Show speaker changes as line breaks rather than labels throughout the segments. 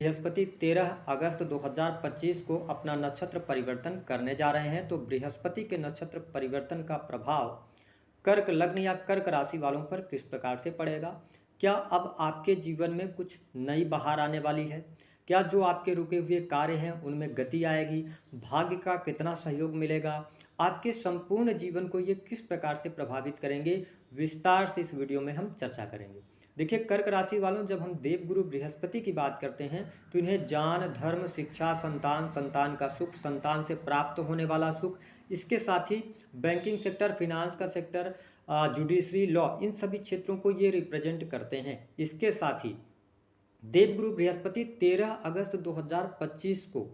बृहस्पति 13 अगस्त 2025 को अपना नक्षत्र परिवर्तन करने जा रहे हैं। तो बृहस्पति के नक्षत्र परिवर्तन का प्रभाव कर्क लग्न या कर्क राशि वालों पर किस प्रकार से पड़ेगा? क्या अब आपके जीवन में कुछ नई बहार आने वाली है? क्या जो आपके रुके हुए कार्य हैं उनमें गति आएगी? भाग्य का कितना सहयोग मिलेगा? आपके संपूर्ण जीवन को ये किस प्रकार से प्रभावित करेंगे? विस्तार से इस वीडियो में हम चर्चा करेंगे। देखिए, कर्क राशि वालों, जब हम देवगुरु बृहस्पति की बात करते हैं तो इन्हें ज्ञान, धर्म, शिक्षा, संतान, संतान का सुख, संतान से प्राप्त होने वाला सुख, इसके साथ ही बैंकिंग सेक्टर, फिनांस का सेक्टर, जुडिशरी, लॉ, इन सभी क्षेत्रों को ये रिप्रेजेंट करते हैं। इसके साथ ही देवगुरु बृहस्पति 13 अगस्त 2025 को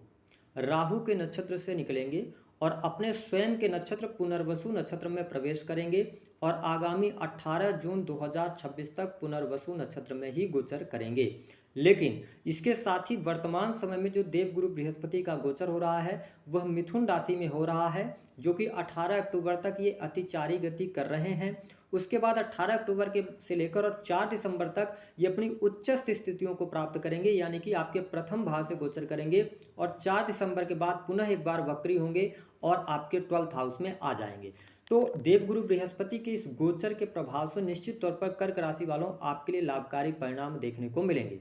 राहु के नक्षत्र से निकलेंगे और अपने स्वयं के नक्षत्र पुनर्वसु नक्षत्र में प्रवेश करेंगे और आगामी 18 जून 2026 तक पुनर्वसु नक्षत्र में ही गोचर करेंगे। लेकिन इसके साथ ही वर्तमान समय में जो देवगुरु बृहस्पति का गोचर हो रहा है वह मिथुन राशि में हो रहा है, जो कि 18 अक्टूबर तक ये अतिचारी गति कर रहे हैं। उसके बाद 18 अक्टूबर के से लेकर और 4 दिसंबर तक ये अपनी उच्चस्थ स्थितियों को प्राप्त करेंगे, यानी कि आपके प्रथम भाव से गोचर करेंगे और 4 दिसंबर के बाद पुनः एक बार वक्री होंगे और आपके 12th हाउस में आ जाएंगे। तो देवगुरु बृहस्पति के इस गोचर के प्रभाव से निश्चित तौर पर कर्क राशि वालों आपके लिए लाभकारी परिणाम देखने को मिलेंगे।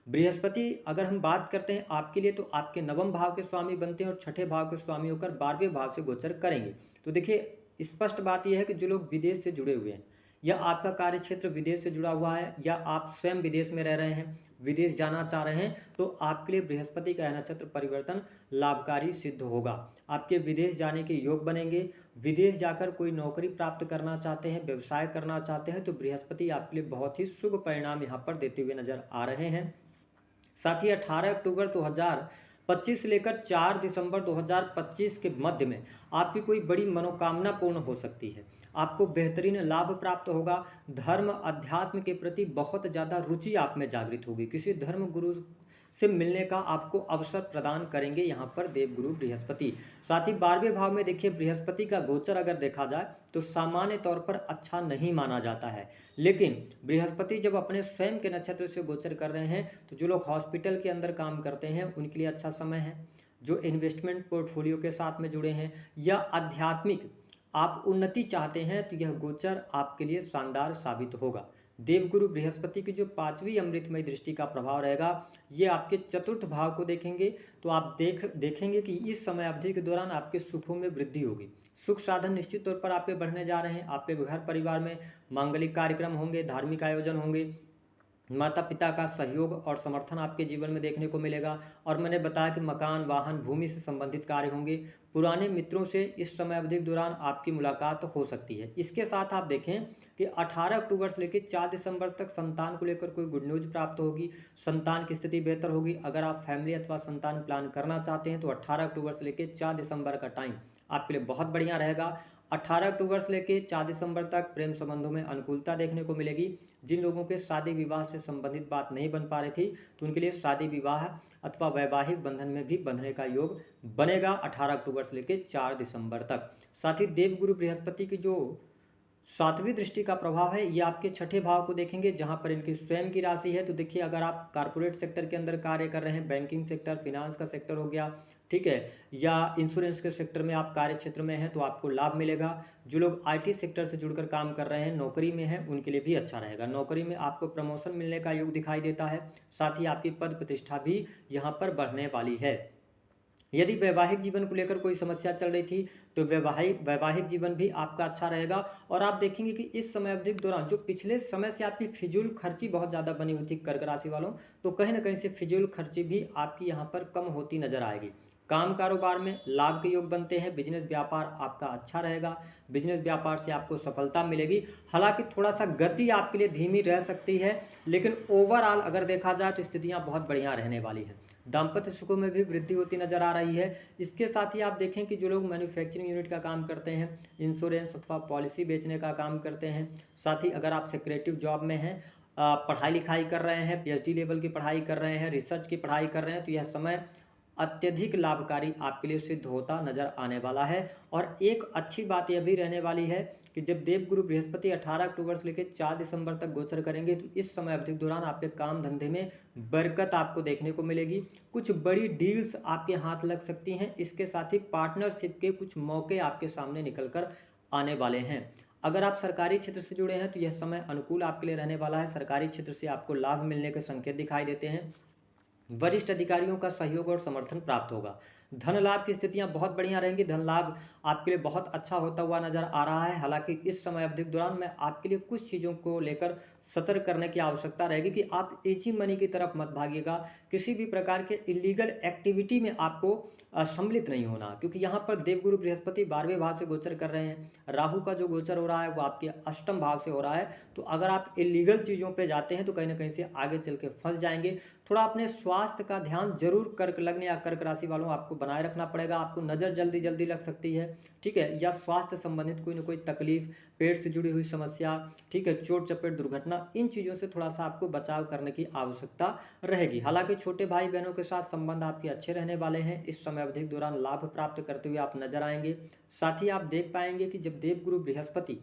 बृहस्पति, अगर हम बात करते हैं आपके लिए, तो आपके नवम भाव के स्वामी बनते हैं और छठे भाव के स्वामी होकर 12वें भाव से गोचर करेंगे। तो देखिए, स्पष्ट बात यह है कि जो लोग विदेश से जुड़े हुए हैं या आपका कार्य क्षेत्र विदेश से जुड़ा हुआ है या आप स्वयं विदेश में रह रहे हैं, विदेश जाना चाह रहे हैं, तो आपके लिए बृहस्पति का नक्षत्र परिवर्तन लाभकारी सिद्ध होगा। आपके विदेश जाने के योग बनेंगे। विदेश जाकर कोई नौकरी प्राप्त करना चाहते हैं, व्यवसाय करना चाहते हैं, तो बृहस्पति आपके लिए बहुत ही शुभ परिणाम यहाँ पर देते हुए नजर आ रहे हैं। साथ ही 18 अक्टूबर 2025 से लेकर 4 दिसंबर 2025 के मध्य में आपकी कोई बड़ी मनोकामना पूर्ण हो सकती है। आपको बेहतरीन लाभ प्राप्त होगा। धर्म, अध्यात्म के प्रति बहुत ज़्यादा रुचि आप में जागृत होगी। किसी धर्म गुरु से मिलने का आपको अवसर प्रदान करेंगे यहाँ पर देवगुरु बृहस्पति। साथ ही 12वें भाव में देखिए, बृहस्पति का गोचर अगर देखा जाए तो सामान्य तौर पर अच्छा नहीं माना जाता है, लेकिन बृहस्पति जब अपने स्वयं के नक्षत्र से गोचर कर रहे हैं तो जो लोग हॉस्पिटल के अंदर काम करते हैं उनके लिए अच्छा समय है। जो इन्वेस्टमेंट पोर्टफोलियो के साथ में जुड़े हैं या आध्यात्मिक आप उन्नति चाहते हैं तो यह गोचर आपके लिए शानदार साबित होगा। देवगुरु बृहस्पति की जो 5वीं अमृतमय दृष्टि का प्रभाव रहेगा, ये आपके चतुर्थ भाव को देखेंगे, तो आप देखेंगे कि इस समय अवधि के दौरान आपके सुखों में वृद्धि होगी। सुख साधन निश्चित तौर पर आपके बढ़ने जा रहे हैं। आपके घर परिवार में मांगलिक कार्यक्रम होंगे, धार्मिक आयोजन होंगे, माता पिता का सहयोग और समर्थन आपके जीवन में देखने को मिलेगा। और मैंने बताया कि मकान, वाहन, भूमि से संबंधित कार्य होंगे। पुराने मित्रों से इस समय अवधि के दौरान आपकी मुलाकात हो सकती है। इसके साथ आप देखें कि 18 अक्टूबर से लेकर 4 दिसंबर तक संतान को लेकर कोई गुड न्यूज प्राप्त होगी। संतान की स्थिति बेहतर होगी। अगर आप फैमिली अथवा संतान प्लान करना चाहते हैं तो 18 अक्टूबर से लेकर 4 दिसंबर का टाइम आपके लिए बहुत बढ़िया रहेगा। 18 अक्टूबर से लेकर 4 दिसंबर तक प्रेम संबंधों में अनुकूलता देखने को मिलेगी। जिन लोगों के शादी विवाह से संबंधित बात नहीं बन पा रही थी तो उनके लिए शादी विवाह अथवा वैवाहिक बंधन में भी बंधने का योग बनेगा 18 अक्टूबर से लेकर 4 दिसंबर तक। साथ ही देवगुरु बृहस्पति की जो 7वीं दृष्टि का प्रभाव है ये आपके छठे भाव को देखेंगे, जहां पर इनकी स्वयं की राशि है। तो देखिए, अगर आप कारपोरेट सेक्टर के अंदर कार्य कर रहे हैं, बैंकिंग सेक्टर, फिनांस का सेक्टर हो गया, ठीक है, या इंश्योरेंस के सेक्टर में आप कार्य क्षेत्र में हैं तो आपको लाभ मिलेगा। जो लोग आईटी सेक्टर से जुड़कर काम कर रहे हैं, नौकरी में हैं, उनके लिए भी अच्छा रहेगा। नौकरी में आपको प्रमोशन मिलने का योग दिखाई देता है। साथ ही आपकी पद प्रतिष्ठा भी यहाँ पर बढ़ने वाली है। यदि वैवाहिक जीवन को लेकर कोई समस्या चल रही थी तो वैवाहिक जीवन भी आपका अच्छा रहेगा। और आप देखेंगे कि इस समय अवधि के दौरान जो पिछले समय से आपकी फिजूल खर्ची बहुत ज़्यादा बनी हुई थी कर्क राशि वालों, तो कहीं ना कहीं से फिजूल खर्ची भी आपकी यहाँ पर कम होती नजर आएगी। काम कारोबार में लाभ के योग बनते हैं। बिजनेस व्यापार आपका अच्छा रहेगा। बिजनेस व्यापार से आपको सफलता मिलेगी। हालांकि थोड़ा सा गति आपके लिए धीमी रह सकती है, लेकिन ओवरऑल अगर देखा जाए तो स्थितियां बहुत बढ़िया रहने वाली है। दाम्पत्य सुखों में भी वृद्धि होती नजर आ रही है। इसके साथ ही आप देखें कि जो लोग मैन्युफैक्चरिंग यूनिट का काम करते हैं, इंश्योरेंस अथवा पॉलिसी बेचने का काम करते हैं, साथ ही अगर आप सेक्रेटिव जॉब में हैं, पढ़ाई लिखाई कर रहे हैं, पीएचडी लेवल की पढ़ाई कर रहे हैं, रिसर्च की पढ़ाई कर रहे हैं, तो यह समय अत्यधिक लाभकारी आपके लिए सिद्ध होता नजर आने वाला है। और एक अच्छी बात यह भी रहने वाली है कि जब देवगुरु बृहस्पति 18 अक्टूबर से लेकर 4 दिसंबर तक गोचर करेंगे, तो इस समय अवधि के दौरान आपके काम धंधे में बरकत आपको देखने को मिलेगी। कुछ बड़ी डील्स आपके हाथ लग सकती हैं। इसके साथ ही पार्टनरशिप के कुछ मौके आपके सामने निकल कर आने वाले हैं। अगर आप सरकारी क्षेत्र से जुड़े हैं तो यह समय अनुकूल आपके लिए रहने वाला है। सरकारी क्षेत्र से आपको लाभ मिलने के संकेत दिखाई देते हैं। वरिष्ठ अधिकारियों का सहयोग और समर्थन प्राप्त होगा। धन लाभ की स्थितियां बहुत बढ़िया रहेंगी। धन लाभ आपके लिए बहुत अच्छा होता हुआ नजर आ रहा है। हालांकि इस समय अवधि के दौरान मैं आपके लिए कुछ चीज़ों को लेकर सतर्क करने की आवश्यकता रहेगी कि आप इजी मनी की तरफ मत भागिएगा। किसी भी प्रकार के इलीगल एक्टिविटी में आपको सम्मिलित नहीं होना, क्योंकि यहाँ पर देवगुरु बृहस्पति 12वें भाव से गोचर कर रहे हैं। राहु का जो गोचर हो रहा है वो आपके अष्टम भाव से हो रहा है। तो अगर आप इलीगल चीज़ों पे जाते हैं तो कहीं ना कहीं से आगे चल के फंस जाएंगे। थोड़ा अपने स्वास्थ्य का ध्यान जरूर कर्क लग्न या कर्क राशि वालों आपको बनाए रखना पड़ेगा। आपको नज़र जल्दी जल्दी लग सकती है, ठीक है, या स्वास्थ्य संबंधित कोई ना कोई तकलीफ, पेट से जुड़ी हुई समस्या, ठीक है, चोट चपेट दुर्घटना, इन चीज़ों से थोड़ा सा आपको बचाव करने की आवश्यकता रहेगी। हालांकि छोटे भाई बहनों के साथ संबंध आपके अच्छे रहने वाले हैं। इस समय अवधि के दौरान लाभ प्राप्त करते हुए आप नजर आएंगे। साथ ही आप देख पाएंगे कि जब देवगुरु बृहस्पति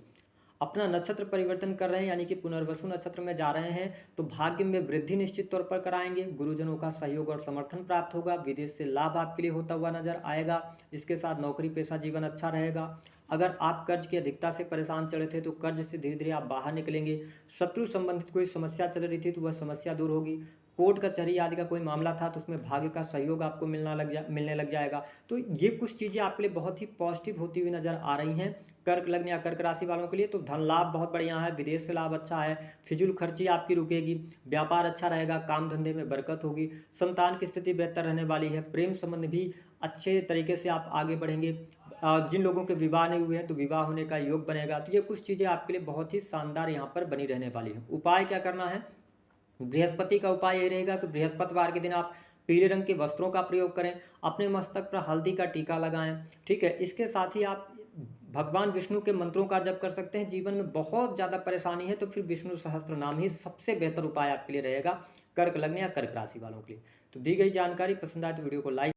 अपना नक्षत्र परिवर्तन कर रहे हैं, यानी कि पुनर्वसु नक्षत्र में जा रहे हैं, तो भाग्य में वृद्धि निश्चित तौर पर कराएंगे। गुरुजनों का सहयोग और समर्थन प्राप्त होगा। विदेश से लाभ आपके लिए होता हुआ नजर आएगा। इसके साथ नौकरी पेशा जीवन अच्छा रहेगा। अगर आप कर्ज की अधिकता से परेशान चल रहे थे तो कर्ज से धीरे धीरे आप बाहर निकलेंगे। शत्रु संबंधित कोई समस्या चल रही थी तो वह समस्या दूर होगी। कोर्ट कचहरी आदि का कोई मामला था तो उसमें भाग्य का सहयोग आपको मिलने लग जाएगा। तो ये कुछ चीज़ें आपके लिए बहुत ही पॉजिटिव होती हुई नजर आ रही हैं कर्क लग्न या कर्क राशि वालों के लिए। तो धन लाभ बहुत बढ़िया है, विदेश से लाभ अच्छा है, फिजूल खर्ची आपकी रुकेगी, व्यापार अच्छा रहेगा, काम धंधे में बरकत होगी, संतान की स्थिति बेहतर रहने वाली है, प्रेम संबंध भी अच्छे तरीके से आप आगे बढ़ेंगे। जिन लोगों के विवाह नहीं हुए हैं तो विवाह होने का योग बनेगा। तो ये कुछ चीज़ें आपके लिए बहुत ही शानदार यहाँ पर बनी रहने वाली है। उपाय क्या करना है? बृहस्पति का उपाय यही रहेगा कि बृहस्पतिवार के दिन आप पीले रंग के वस्त्रों का प्रयोग करें, अपने मस्तक पर हल्दी का टीका लगाएं, ठीक है। इसके साथ ही आप भगवान विष्णु के मंत्रों का जप कर सकते हैं। जीवन में बहुत ज़्यादा परेशानी है तो फिर विष्णु सहस्त्र नाम ही सबसे बेहतर उपाय आपके लिए रहेगा कर्क लग्न या कर्क राशि वालों के लिए। तो दी गई जानकारी पसंद आए तो वीडियो को लाइक